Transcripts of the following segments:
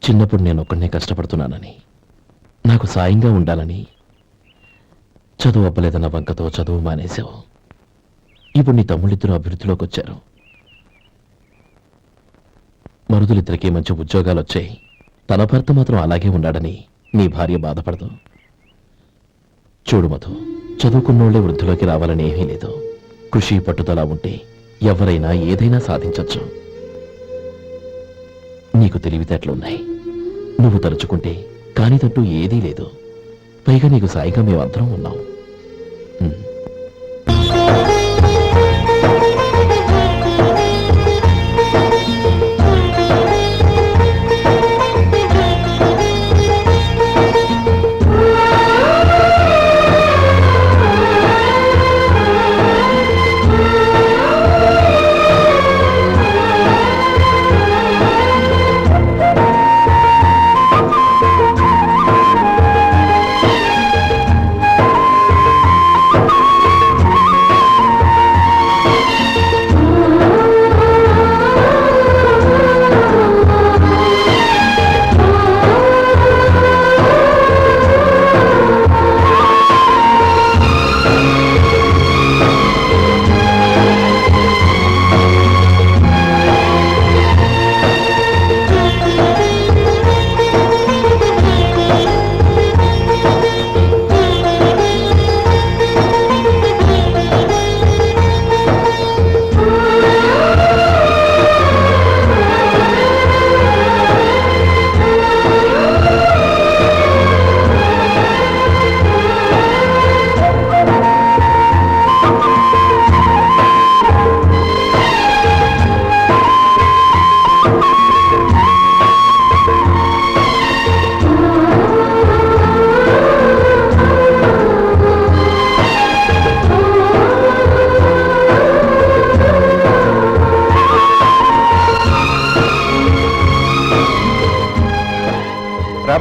చిన్నప్పుడు నేను ఒక్కడనే కష్టపడుతున్నానని, నాకు సాయంగా ఉండాలని చదువు అవ్వలేదన్న వంకతో చదువు మానేశావు. ఇప్పుడు నీ తమ్ముళ్ళిద్దరూ అభివృద్ధిలోకి వచ్చారు. మరుదులిద్దరికీ మంచి ఉద్యోగాలు వచ్చాయి. తన భర్త మాత్రం అలాగే ఉన్నాడని నీ భార్య బాధపడదు. చూడు మధు, చదువుకున్నోళ్లే వృద్ధిలోకి రావాలని ఏమీ లేదు. కృషి పట్టుదల ఉంటే ఎవరైనా ఏదైనా సాధించొచ్చు. నీకు తెలివితేటలున్నాయి. నువ్వు తలుచుకుంటే కానిదంటూ ఏదీ లేదు. పైగా నీకు సాయిగా మేమందరం ఉన్నాం.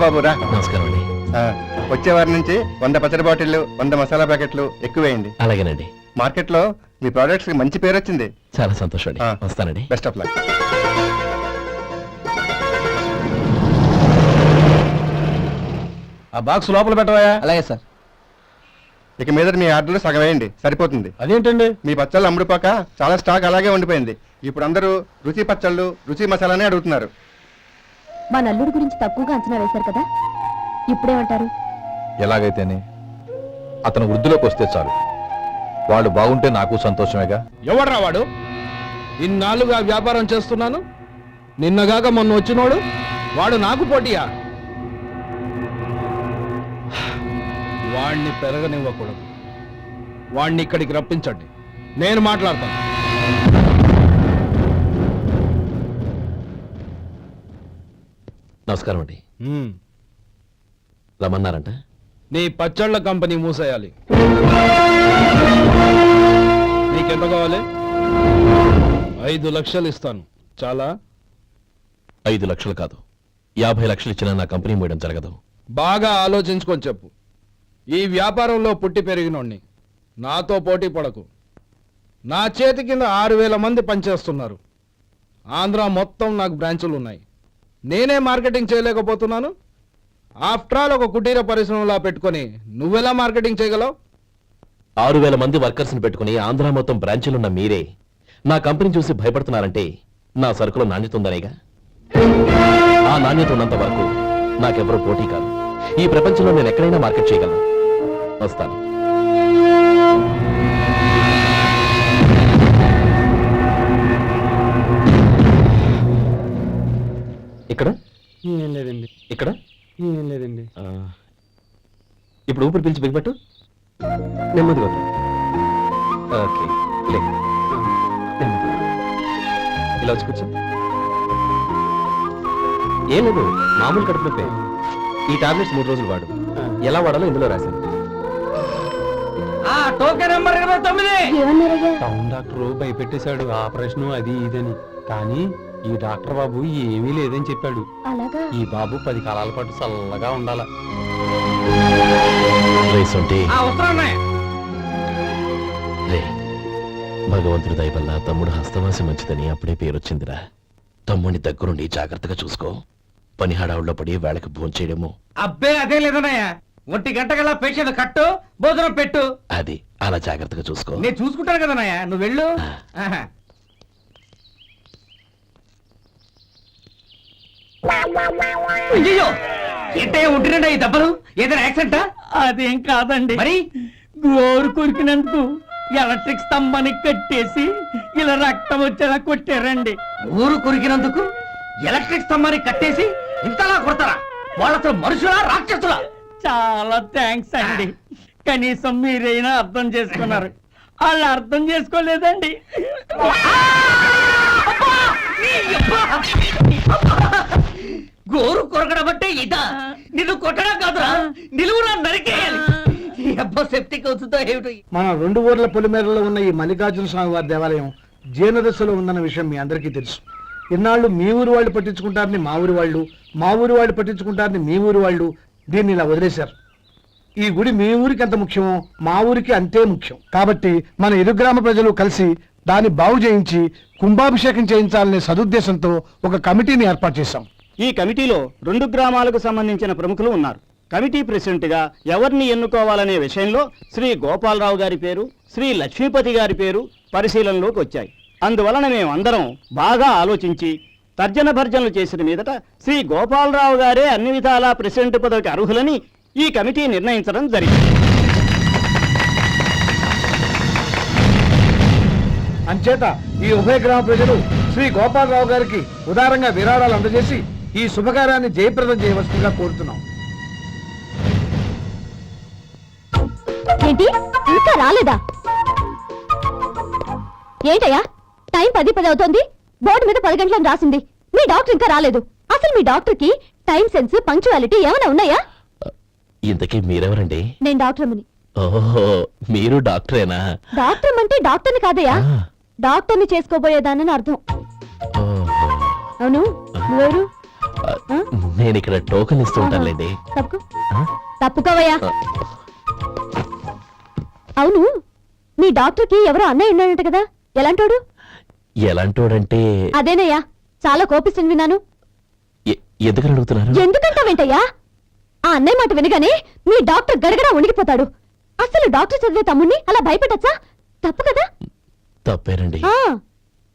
బాబు రా. నమస్కారం అండి. వచ్చే వారి నుంచి 100 పచ్చడి బాటిళ్లు, 100 మసాలా ప్యాకెట్లు ఎక్కువేయండి. అలాగేనండి. మార్కెట్ లో మీ ప్రొడక్ట్స్ కి మంచి పేరు వచ్చింది. చాలా సంతోషం అండి. వస్తానండి. Best of luck. ఆ బాక్స్ లోపల పెట్టవా? అలాగే సార్. ఇక మీద మీ ఆర్డర్లు సగం వేయండి, సరిపోతుంది. అదేంటండి? మీ పచ్చళ్ళు అమ్ముడుపోక చాలా స్టాక్ అలాగే ఉండిపోయింది. ఇప్పుడు అందరూ రుచి పచ్చళ్ళు, రుచి మసాలానే అడుగుతున్నారు. మా నల్లుడి గురించి తక్కువగా అంచనా వేశారు కదా, ఇప్పుడేమంటారు? ఎలాగైతేనే అతను వృద్ధిలోకి వస్తే చాలు. వాళ్ళు బాగుంటే నాకు సంతోషమేగా. ఎవడ్రా వాడు? ఇన్నాళ్ళుగా వ్యాపారం చేస్తున్నాను, నిన్నగాక మొన్న వచ్చినోడు వాడు నాకు పోటీయా? వాణ్ణి పెరగనివ్వకూడదు. వాణ్ణి ఇక్కడికి రప్పించండి, నేను మాట్లాడతాను. నమస్కారం అండి. రమ్మన్నారంట? నీ పచ్చళ్ళ కంపెనీ మూసేయాలి. నీకెంత కావాలి? 5 లక్షలు ఇస్తాను. చాలా? 5 లక్షలు కాదు, 50 లక్షలు ఇచ్చినా నా కంపెనీ మూయడం జరగదు. బాగా ఆలోచించుకొని చెప్పు. ఈ వ్యాపారంలో పుట్టి పెరిగినోణ్ణి, నాతో పోటీ పడకు. నా చేతి కింద 6000 మంది పనిచేస్తున్నారు. ఆంధ్ర మొత్తం నాకు బ్రాంచులు ఉన్నాయి. నేనే మార్కెటింగ్ చేయలేకపోతున్నాను. ఆఫ్టర్ ఆల్ ఒక కుటీర పరిశ్రమలా పెట్టుకొని నువ్వెలా మార్కెటింగ్ చేయగలవు? 6000 మంది వర్కర్స్ని పెట్టుకుని ఆంధ్ర మొత్తం బ్రాంచీలున్న మీరే నా కంపెనీ చూసి భయపడుతున్నారంటే నా సరుకులో నాణ్యత ఉందనేగా. ఆ నాణ్యత ఉన్నంత వరకు నాకెవరూ పోటీ కాదు. ఈ ప్రపంచంలో నేను ఎక్కడైనా మార్కెట్ చేయగలను. వస్తాను. ఇక్కడ ఏం లేదండి. ఇక్కడ ఏం లేదండి. ఇప్పుడు ఊపిరి పీల్చి బిగబట్టు. నెమ్మదిగా వద్దు. ఓకే, లే. నెమ్మదిగా. ఇలా వచ్చి కూర్చో. ఏం లేదు, మామూలు కడుపు నొప్పే. ఈ టాబ్లెట్స్ 3 రోజులు వాడు. ఎలా వాడాలో ఇందులో రాశాను. టౌన్ డాక్టర్ భయపెట్టేశాడు, ఆపరేషన్ అది ఇదని. కానీ ఈ డాక్టర్ బాబు ఏమీ లేదని చెప్పాడు. ఈ బాబు 10 కాలాల పాటు చల్లగా ఉండాల. భగవంతుడి దయ వల్ల తమ్ముడు హస్తవాసి మంచిదని అప్పుడే పేరొచ్చిందిరా. తమ్ముడిని దగ్గరుండి జాగ్రత్తగా చూసుకో. పని హడావుల్లో పడి వేళకి భోంచేయడము. అబ్బే అదే లేదన్నయ్య, 1 గంట గల పేషెంట్ కట్టు, భోజనం పెట్టు. అది అలా జాగ్రత్తగా చూసుకో. నేను చూసుకుంటాను కదన్నయ్య, నువ్వు వెళ్ళు. ఆహా. అయ్యో, ఏంటయ్యా ఉంటున్నాడా ఈ దెబ్బలు? ఏదైనా యాక్సిడెంటా? అదేం కాదండి, మరి గోరు కొరికినందుకు ఎలక్ట్రిక్ స్తంభానికి కట్టేసి ఇలా రక్తం వచ్చేలా కొట్టారండి. ఊరు కొరికినందుకు ఎలక్ట్రిక్ స్తంభాన్ని కట్టేసి ఇంతలా కొడతారా? వాళ్ళతో మనుషులా రాక్షసులా? చాలా థ్యాంక్స్ అండి, కనీసం మీరైనా అర్థం చేసుకున్నారు. వాళ్ళు అర్థం చేసుకోలేదండి. గోరు కొరకడం అంటే ఇదా? నిన్ను కొట్టడం కాదురా, నిలువురా నరికేయాలి. ఈ అబ్బా సెప్టిక్ అవుతుందో ఏమిటో. మన 2 ఊర్ల పొలిమేరలో ఉన్న ఈ మల్లికార్జున స్వామి వారి దేవాలయం జీర్ణదశలో ఉందన్న విషయం మీ అందరికీ తెలుసు. ఇన్నాళ్ళు మీ ఊరు వాళ్ళు పట్టించుకుంటారని మా ఊరి వాళ్ళు, మా ఊరి వాళ్ళు పట్టించుకుంటారని మీ ఊరి వాళ్ళు దీన్ని ఇలా వదిలేశారు. ఈ గుడి మీ ఊరికి ఎంత ముఖ్యమో మా ఊరికి అంతే ముఖ్యం. కాబట్టి మన ఇరు గ్రామ ప్రజలు కలిసి దాన్ని బాగు చేయించి కుంభాభిషేకం చేయించాలనే సదుద్దేశంతో ఒక కమిటీని ఏర్పాటు చేశాం. ఈ కమిటీలో 2 గ్రామాలకు సంబంధించిన ప్రముఖులు ఉన్నారు. కమిటీ ప్రెసిడెంట్ గా ఎవరిని ఎన్నుకోవాలనే విషయంలో శ్రీ గోపాలరావు గారి పేరు, శ్రీ లక్ష్మీపతి గారి పేరు పరిశీలనలోకి వచ్చాయి. అందువలన మేమందరం బాగా ఆలోచించి తర్జన భర్జనలు చేసిన మీదట శ్రీ గోపాలరావు గారే అన్ని విధాలా ప్రెసిడెంట్ పదవికి అర్హులని ఈ కమిటీ నిర్ణయించడం జరిగింది. అంచేత ఈ ఉభయ గ్రామ ప్రజలు శ్రీ గోపాలరావు గారికి ఉదారంగా విరాళాలు అందజేసి ఈ శుభకార్యాన్ని జయప్రదం చేయవలసిందిగా కోరుతున్నాం. ఏంటి ఇంకా రాలేదా? ఏంటయ్యా, టైం 10 అవుతోంది, బోర్డు మీద 10 గంటలను రాసింది. మీ డాక్టర్ ఇంకా రాలేదు. అసలు మీ డాక్టర్ కి టైం సెన్స్, పంక్చువాలిటీ ఏమైనా ఉన్నాయా? ఇంతకీ మీరెవరండి? నేను డాక్టర్ అమ్మని. ఓహో, మీరు డాక్టరేనా? డాక్టర్ అంటే డాక్టర్ని కాదయ్యా, డాక్టర్ని చేసుకోబోయేదానని అర్థం. ఓహో. అవును, నువ్వెవరు? నేను ఇక్కడ టోకెన్ ఇస్తూ ఉంటానులేండి. తప్పుకో, తప్పుకోవయ్యా. అవును, మీ డాక్టర్ కి ఎవరో అన్నయ్య ఉన్నాడంట కదా, ఎలాంటోడు? ఎలాంటోడంటే అదేనయ్యా, చాలా కోపిస్తుంది విన్నాను. ఎందుకని అడుగుతున్నారు? ఎందుకంటావేంటయ్యా? ఆ అన్నయ్య మాట వినగానే మీ డాక్టర్ గడగడా ఉణిగిపోతాడు. అసలు డాక్టర్ చదివే తమ్ముణ్ణి అలా భయపెట్టచ్చా? తప్పు కదా? తప్పేనండి.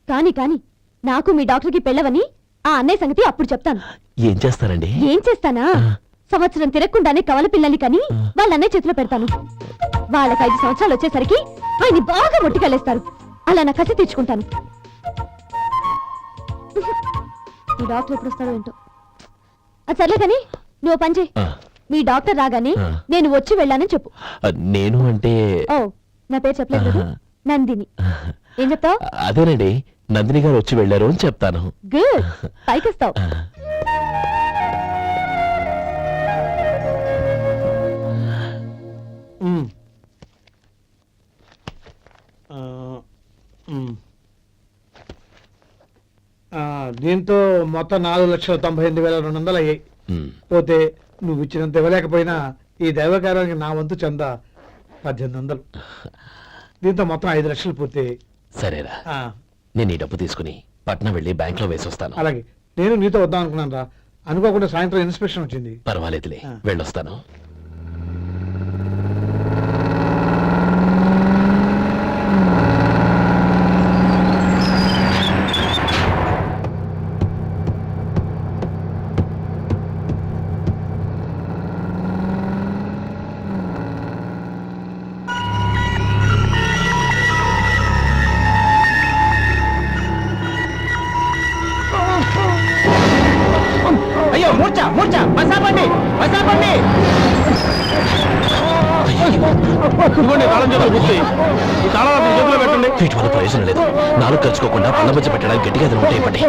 కాని నాకు మీ డాక్టర్ కి పెళ్ళవని ఆ అన్నయ్య సంగతి అప్పుడు చెప్తాను. ఏం చేస్తారండి? ఏం చేస్తానా? సంవత్సరం తిరగకుండానే కవల పిల్లల్ని కని వాళ్ళ అన్నయ్య చేతిలో పెడతాను. వాళ్ళకి 5 సంవత్సరాలు వచ్చేసరికి ఆయన్ని బాగా మొట్టికెళ్ళేస్తారు. అలా నా కసి తీర్చుకుంటాను. మీ డాక్టర్ ఎప్పుడు వస్తాడో ఏంటో. అది సర్లే కానీ నువ్వు పని చేయి. మీ డాక్టర్ రాగానే నేను వచ్చి వెళ్ళానని చెప్పు. నేను అంటే ఓ, నా పేరు చెప్పలేదు కదా, నందిని. ఏం చెప్తావు? అదేనండి, నందిని గారు వచ్చి వెళ్ళారు అని చెప్తాను. గుడ్, పైకొస్తావు. దీంతో మొత్తం 4,98,200 అయ్యాయి. పోతే నువ్వు ఇచ్చినంత ఇవ్వలేకపోయినా ఈ దైవకార్యానికి నా వంతు చంద 1800. దీంతో మొత్తం 5 లక్షలు పూర్తయ్యాయి. సరేరా, నేను ఈ డబ్బు తీసుకుని పట్నం వెళ్ళి బ్యాంక్ లో వేసొస్తాను. అలాగే, నేను నీతో వద్దాం అనుకున్నాను రా, అనుకోకుండా సాయంత్రం ఇన్స్పెక్షన్ వచ్చింది. పర్వాలేదులే, వెళ్ళొస్తాను. అయ్యో, మూర్చ మూర్చ, బసాపండి బసాపండి. వీటి వల్ల ప్రయోజనం లేదు. 4 ఖర్చుకోకుండా పళ్ళ మధ్య పెట్టడానికి గట్టిగా ఉంటాయి. పట్టి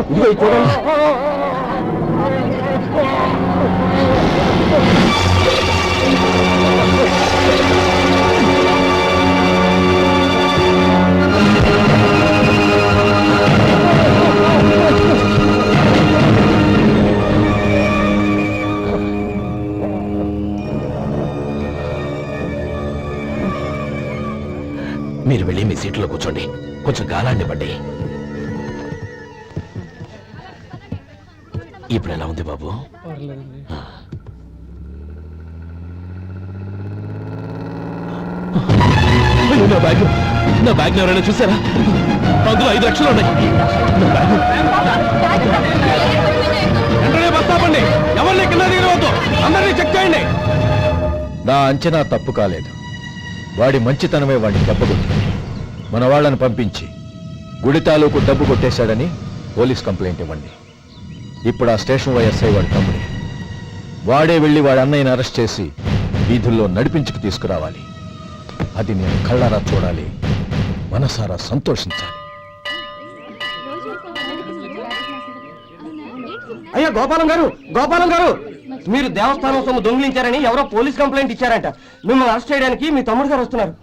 మీరు వెళ్ళి మీ సీట్లో కూర్చోండి, కొంచెం గాలాండి పడ్డి. ఇప్పుడు ఎలా ఉంది బాబు? అయ్యో, నా బ్యాగ్ ఎవరైనా చూసారా? అందులో 5 లక్షలు ఉన్నాయి. వెంటనే బస్ ఆపండి. ఎవరిని కింద దిగవద్దు. అందరినీ చెక్ చేయండి. నా అంచనా తప్పు కాలేదు. వాడి మంచితనమే వాడిని దెబ్బకొట్టింది. మన వాళ్ళని పంపించి గుడి తాలూకు డబ్బు కొట్టేశాడని పోలీస్ కంప్లైంట్ ఇవ్వండి. ఇప్పుడు ఆ స్టేషన్ ఎస్ఐ వాడి తమ్ముడే. వాడే వెళ్ళి వాడి అన్నయ్యని అరెస్ట్ చేసి వీధుల్లో నడిపించుకు తీసుకురావాలి. అది నేను కళ్ళారా చూడాలి, మనసారా సంతోషించాలి. అయ్యా గోపాలం గారు మీరు దేవస్థానం సొమ్ము దొంగిలించారని ఎవరో పోలీస్ కంప్లైంట్ ఇచ్చారంట. మిమ్మల్ని అరెస్ట్ చేయడానికి మీ తమ్ముడు గారు వస్తున్నారు.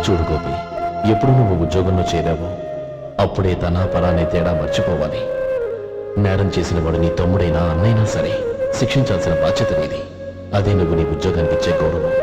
చూడు గోపి, ఎప్పుడు నువ్వు ఉద్యోగంలో చేరావో అప్పుడే తన పరానే తేడా మర్చిపోవాలి. నేరం చేసిన వాడు నీ తమ్ముడైనా అన్నైనా సరే శిక్షించాల్సిన బాధ్యత నీది. అదే నువ్వు నీ ఉద్యోగానికి ఇచ్చే గౌరవం.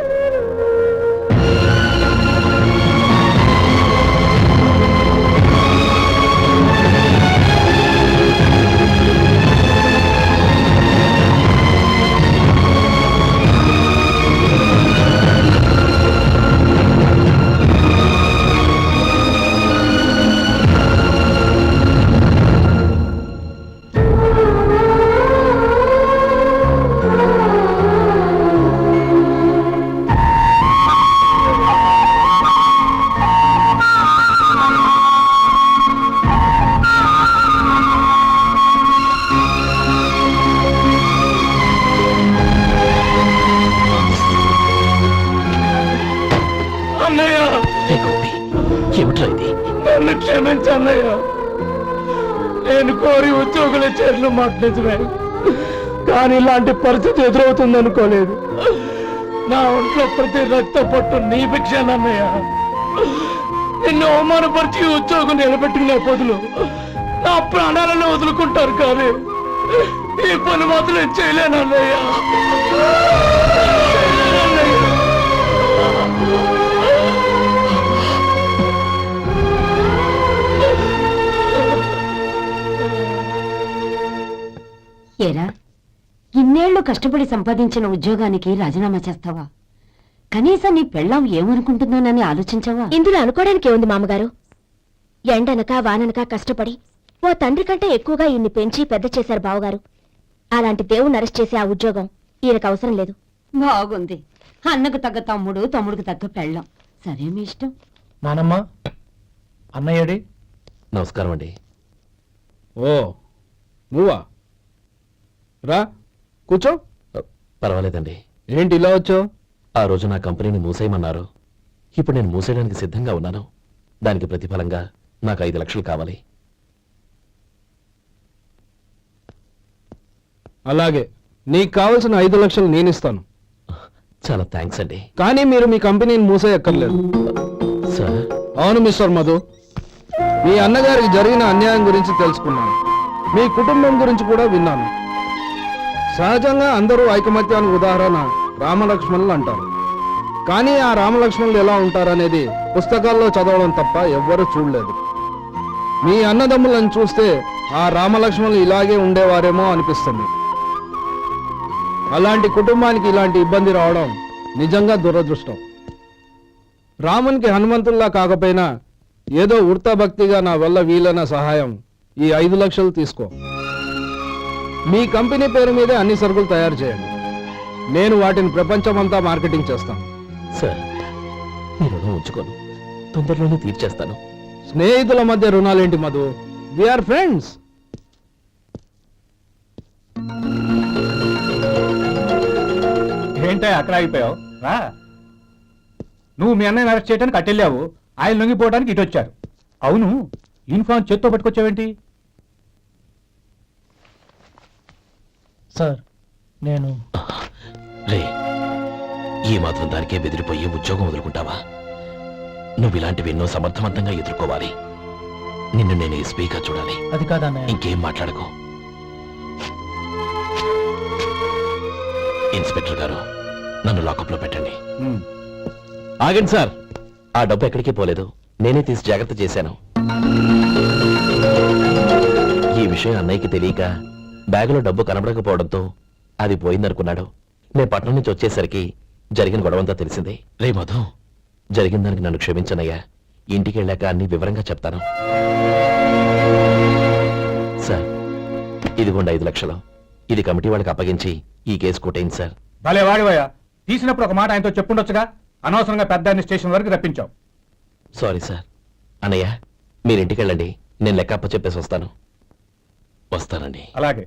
ఏమిట్రా ఇది? నన్ను క్షమించన్నయ్య. నేను కోరి ఉద్యోగుల చేతులు మాట్లాడుతున్నా, కానీ ఇలాంటి పరిస్థితి ఎదురవుతుంది అనుకోలేదు. నా ఒంట్లో ప్రతి రక్త పట్టు నీ భిక్షానన్నయ్య. నిన్ను అవమానపరిచి ఉద్యోగం నిలబెట్టుకునే బదులు నా ప్రాణాలను వదులుకుంటారు, కానీ ఈ పని మాత్రం చేయలేనన్నయ్య. ఏరా, ఇన్నేళ్లు కష్టపడి సంపాదించిన ఉద్యోగానికి రాజీనామా చేస్తావా? కనీసం నీ పెళ్ళాం ఏమనుకుంటుందోనని ఆలోచించావా? ఇందులో అనుకోవడానికి ఏముంది మామగారు? ఎండనక వాననక కష్టపడి ఓ తండ్రి కంటే ఎక్కువగా ఈయన్ని పెంచి పెద్ద చేశారు బావగారు. అలాంటి దేవుణ్ణి అరెస్ట్ చేసే ఆ ఉద్యోగం ఈయనకు అవసరం లేదు. బాగుంది. అన్నకు తగ్గ తమ్ముడు, తమ్ముడికి తగ్గ పెళ్ళాం. సరే, మీ ఇష్టం. నానమ్మ, అన్నయ్యడి. నమస్కారం అండి. ఓ నువ్వా? రా కూర్చో. పర్వాలేదండి. ఏంటి ఇలా వచ్చావు? ఆ రోజు నా కంపెనీని మూసేయమన్నారు. ఇప్పుడు నేను మూసేయడానికి సిద్ధంగా ఉన్నాను. దానికి ప్రతిఫలంగా నాకు 5 లక్షలు కావాలి. అలాగే, నీకు కావలసిన 5 లక్షలు నేను ఇస్తాను. చాలా థ్యాంక్స్ అండి. కానీ మీరు మీ కంపెనీని మూసేయక్కర్లేదు. సార్, అవును మిస్టర్ మధు, మీ అన్నగారికి జరిగిన అన్యాయం గురించి తెలుసుకున్నాను. మీ కుటుంబం గురించి కూడా విన్నాను. సహజంగా అందరూ ఐకమత్యానికి ఉదాహరణ రామలక్ష్మణులు అంటారు. కానీ ఆ రామలక్ష్మణులు ఎలా ఉంటారనేది పుస్తకాల్లో చదవడం తప్ప ఎవ్వరూ చూడలేదు. మీ అన్నదమ్ములను చూస్తే ఆ రామలక్ష్మణులు ఇలాగే ఉండేవారేమో అనిపిస్తుంది. అలాంటి కుటుంబానికి ఇలాంటి ఇబ్బంది రావడం నిజంగా దురదృష్టం. రామునికి హనుమంతుల్లా కాకపోయినా ఏదో ఉడతాభక్తిగా నా వల్ల వీలైన సహాయం ఈ 5 లక్షలు తీసుకో. మీ కంపెనీ పేరు మీదే అన్ని సరుకులు తయారు చేయండి. నేను వాటిని ప్రపంచమంతా మార్కెటింగ్ చేస్తాను. సార్, మీ రుణం ఉంచుకోను. తొందరలోనే తీర్చేస్తాను. స్నేహితుల మధ్య రుణాలేంటి మధు? We are friends. ఏంటో అక్కడ ఆగిపోయావు? రా. నువ్వు మీ అన్నయ్యని అరెస్ట్ చేయడానికి అట్టెళ్ళావు, ఆయన లొంగిపోవడానికి ఇటు వచ్చారు. అవును, యూనిఫామ్ చేత్తో పట్టుకొచ్చావేంటి? సార్, నేను రే, ఈ మాత్రం దానికే బెదిరిపోయి ఉద్యోగం వదులుకుంటావా? నువ్వు ఇలాంటివి ఎన్నో సమర్థవంతంగా ఎదుర్కోవాలి. నిన్ను నేను ఎస్పీగా చూడాలి. అది కాదన్నయ్య. ఇంకేం మాట్లాడకు. ఇన్స్పెక్టర్ గారు, నన్ను లాకప్ లో పెట్టండి. ఆగండి సార్, ఆ డబ్బు ఎక్కడికి పోలేదు. నేనే తీసి జాగ్రత్త చేశాను. ఈ విషయం అన్నయ్యకి తెలియక బ్యాగులో డబ్బు కనబడకపోవడంతో అది పోయిందనుకున్నాడు. నేను పట్నం నుంచి వచ్చేసరికి జరిగిన గొడవంతా తెలిసింది. రే మధు, జరిగిన దానికి నన్ను క్షమించనయ్యా. ఇంటికి వెళ్ళాక అన్ని వివరంగా చెప్తాను. సార్, ఇదిగోండి 5 లక్షలు. ఇది కమిటీ వాళ్ళకి అప్పగించి ఈ కేసు కొట్టేయండి సార్. భలే వాడివయ్యా, తీసినప్పుడు ఒక మాట ఆయనతో చెప్పుండొచ్చుగా. అనవసరంగా పెద్ద స్టేషన్ వరకు రప్పించావు. Sorry sir. అన్నయ్య, మీరు ఇంటికి వెళ్ళండి. నేను లెక్క అప్ప చెప్పేసి వస్తాను. వస్తానండి. అలాగే.